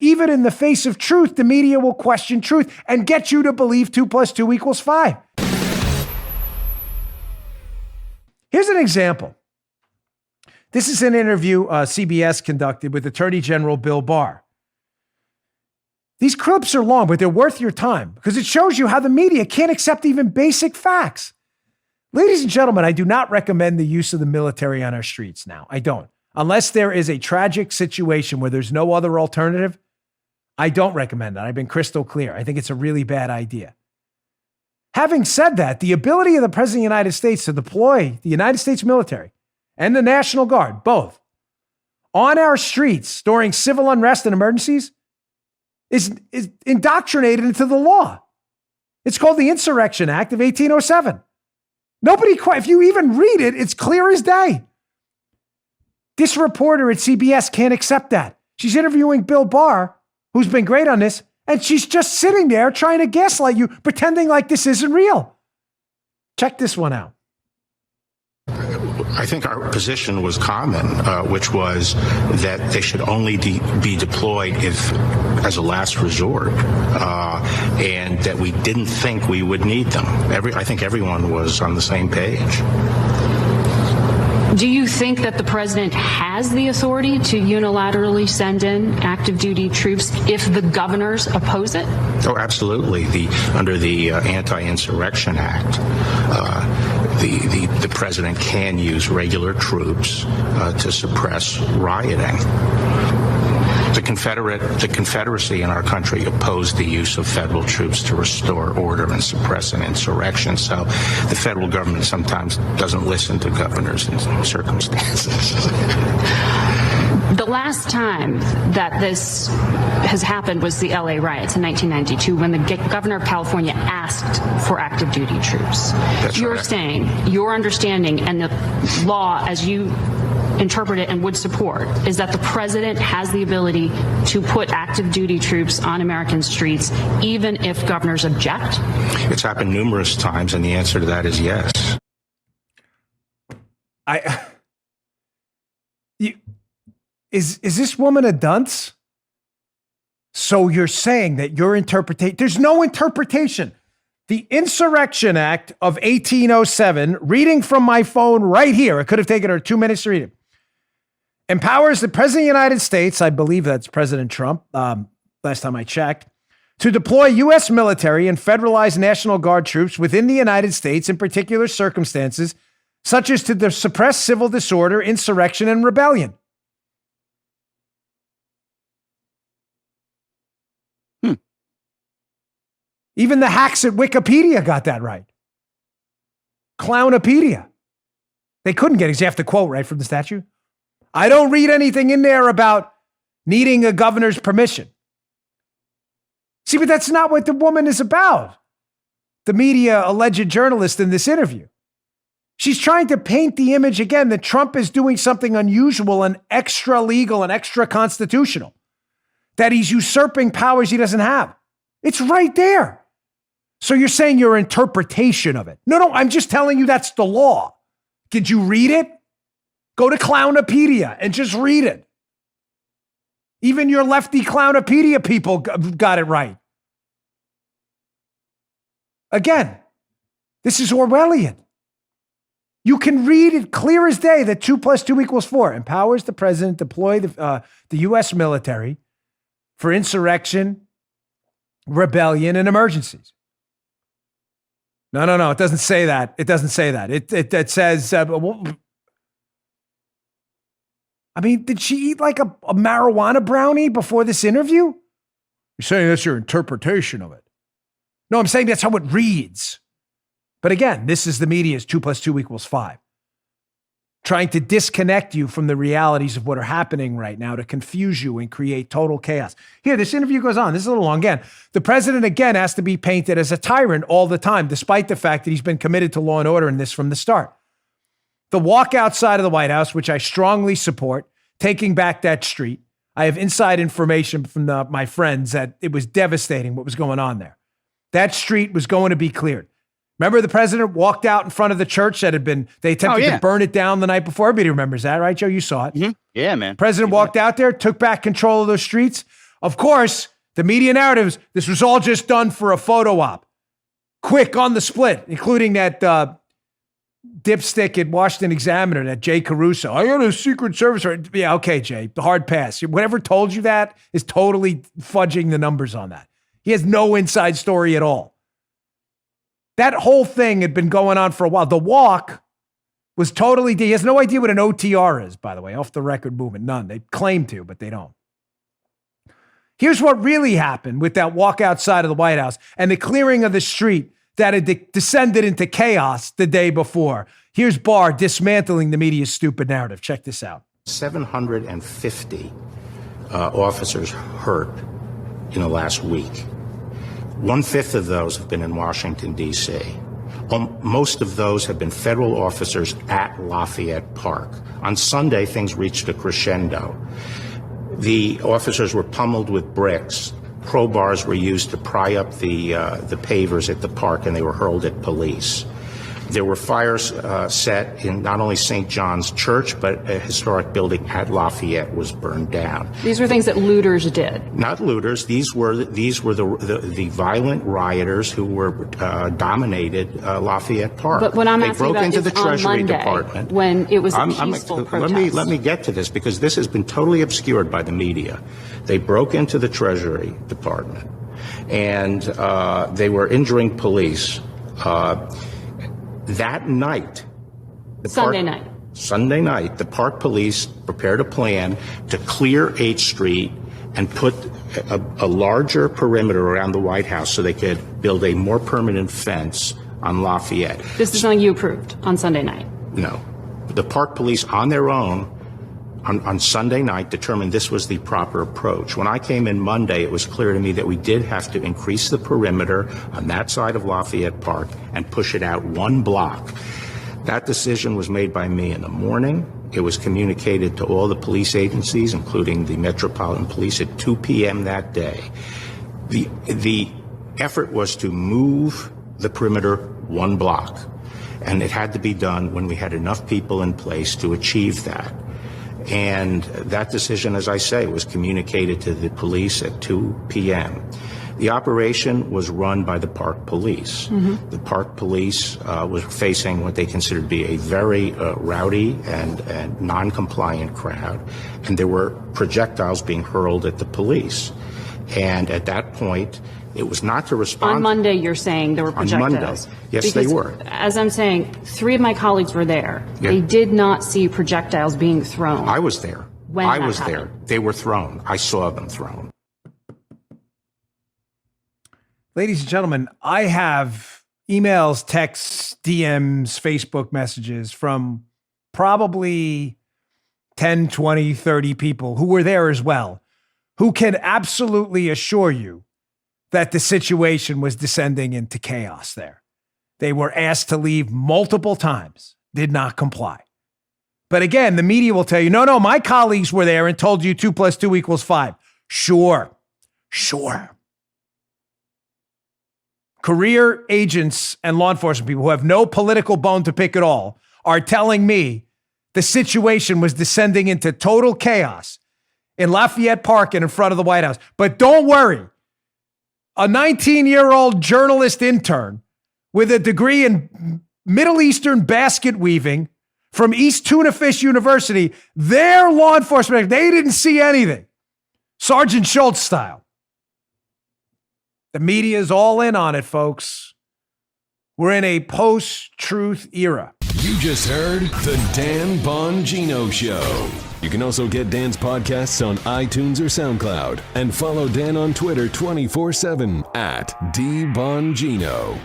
Even in the face of truth, the media will question truth and get you to believe 2 + 2 = 5. Here's an example. This is an interview CBS conducted with Attorney General Bill Barr. These clips are long, but they're worth your time because it shows you how the media can't accept even basic facts. Ladies and gentlemen, I do not recommend the use of the military on our streets now. I don't. Unless there is a tragic situation where there's no other alternative, I don't recommend that. I've been crystal clear. I think it's a really bad idea. Having said that, the ability of the President of the United States to deploy the United States military and the National Guard, both, on our streets during civil unrest and emergencies is indoctrinated into the law. It's called the Insurrection Act of 1807. If you even read it, it's clear as day. This reporter at CBS can't accept that. She's interviewing Bill Barr, who's been great on this, and she's just sitting there trying to gaslight you, pretending like this isn't real. Check this one out. I think our position was common, which was that they should only be deployed as a last resort, and that we didn't think we would need them. I think everyone was on the same page. Do you think that the president has the authority to unilaterally send in active duty troops if the governors oppose it? Oh, absolutely. Under the Anti-Insurrection Act, the president can use regular troops to suppress rioting. The Confederacy in our country opposed the use of federal troops to restore order and suppress an insurrection. So the federal government sometimes doesn't listen to governors in circumstances. The last time that this has happened was the LA riots in 1992 when the governor of California asked for active duty troops. You're right. Saying your understanding and the law as you interpret it and would support is that the president has the ability to put active duty troops on American streets even if governors object? It's happened numerous times, and the answer to that is yes. Is this woman a dunce? So you're saying that your interpretation, there's no interpretation. The Insurrection Act of 1807, reading from my phone right here, it could have taken her 2 minutes to read it, empowers the President of the United States, I believe that's President Trump, last time I checked, to deploy U.S. military and federalized National Guard troops within the United States in particular circumstances, such as to suppress civil disorder, insurrection, and rebellion. Even the hacks at Wikipedia got that right. Clownopedia. They couldn't get it because you have to quote right from the statute. I don't read anything in there about needing a governor's permission. See, but that's not what the woman is about. The media alleged journalist in this interview. She's trying to paint the image again that Trump is doing something unusual and extra legal and extra constitutional, that he's usurping powers he doesn't have. It's right there. So you're saying your interpretation of it. No, I'm just telling you that's the law. Did you read it? Go to Clownopedia and just read it. Even your lefty Clownopedia people got it right. Again, this is Orwellian. You can read it clear as day that 2 + 2 = 4 empowers the president to deploy the U.S. military for insurrection, rebellion, and emergencies. No. It doesn't say that. It doesn't say that. It says, I mean, did she eat like a marijuana brownie before this interview? You're saying that's your interpretation of it. No, I'm saying that's how it reads. But again, this is the media's 2 + 2 = 5. Trying to disconnect you from the realities of what are happening right now to confuse you and create total chaos. Here, this interview goes on. This is a little long. Again, the president again has to be painted as a tyrant all the time, despite the fact that he's been committed to law and order in this from the start. The walk outside of the White House, which I strongly support, taking back that street. I have inside information from my friends that it was devastating what was going on there. That street was going to be cleared. Remember the president walked out in front of the church that they attempted to burn it down the night before? Everybody remembers that, right, Joe? You saw it. Mm-hmm. Yeah, man. President walked out there, took back control of those streets. Of course, the media narratives, this was all just done for a photo op. Quick on the split, including that dipstick at Washington Examiner, that Jay Caruso. I got a Secret Service. Yeah, okay, Jay, hard pass. Whatever told you that is totally fudging the numbers on that. He has no inside story at all. That whole thing had been going on for a while. The walk was totally, he has no idea what an OTR is, by the way, off the record movement. None. They claim to, but they don't. Here's what really happened with that walk outside of the White House and the clearing of the street that had descended into chaos the day before. Here's Barr dismantling the media's stupid narrative. Check this out. 750 officers hurt in the last week. 1/5 of those have been in Washington, D.C. Most of those have been federal officers at Lafayette Park. On Sunday, things reached a crescendo. The officers were pummeled with bricks. Crowbars were used to pry up the pavers at the park, and they were hurled at police. There were fires set in not only St. John's Church, but a historic building at Lafayette was burned down. These were things that looters did. Not looters. These were the violent rioters who were dominated Lafayette Park. But what I'm they asking broke about into is the Treasury on Monday, Department when it was a peaceful protest. Let me get to this, because this has been totally obscured by the media. They broke into the Treasury Department, and they were injuring police. That night, Sunday night, the park police prepared a plan to clear 8th Street and put a larger perimeter around the White House so they could build a more permanent fence on Lafayette. This is something you approved on Sunday night? No. The park police on their own on Sunday night determined this was the proper approach. When I came in Monday, it was clear to me that we did have to increase the perimeter on that side of Lafayette Park and push it out 1 block. That decision was made by me in the morning. It was communicated to all the police agencies, including the Metropolitan Police, at 2 p.m. that day. The effort was to move the perimeter 1 block, and it had to be done when we had enough people in place to achieve that. And that decision, as I say, was communicated to the police at 2 p.m. The operation was run by the park police. Mm-hmm. The park police was facing what they considered to be a very rowdy and non-compliant crowd, and there were projectiles being hurled at the police. And at that point, it was not to respond. On Monday, you're saying there were projectiles. On Monday, yes, they were. As I'm saying, 3 of my colleagues were there. Yeah. They did not see projectiles being thrown. I was there. When I was happened. there. They were thrown. I saw them thrown. Ladies and gentlemen, I have emails, texts, DMs, Facebook messages from probably 10, 20, 30 people who were there as well, who can absolutely assure you that the situation was descending into chaos there. They were asked to leave multiple times, did not comply. But again, the media will tell you, no, my colleagues were there and told you 2 + 2 = 5. Sure. Career agents and law enforcement people who have no political bone to pick at all are telling me the situation was descending into total chaos in Lafayette Park and in front of the White House. But don't worry. A 19-year-old journalist intern with a degree in Middle Eastern basket weaving from East Tuna Fish University, their law enforcement, they didn't see anything. Sergeant Schultz style. The media is all in on it, folks. We're in a post-truth era. You just heard the Dan Bongino Show. You can also get Dan's podcasts on iTunes or SoundCloud and follow Dan on Twitter 24/7 @DBongino.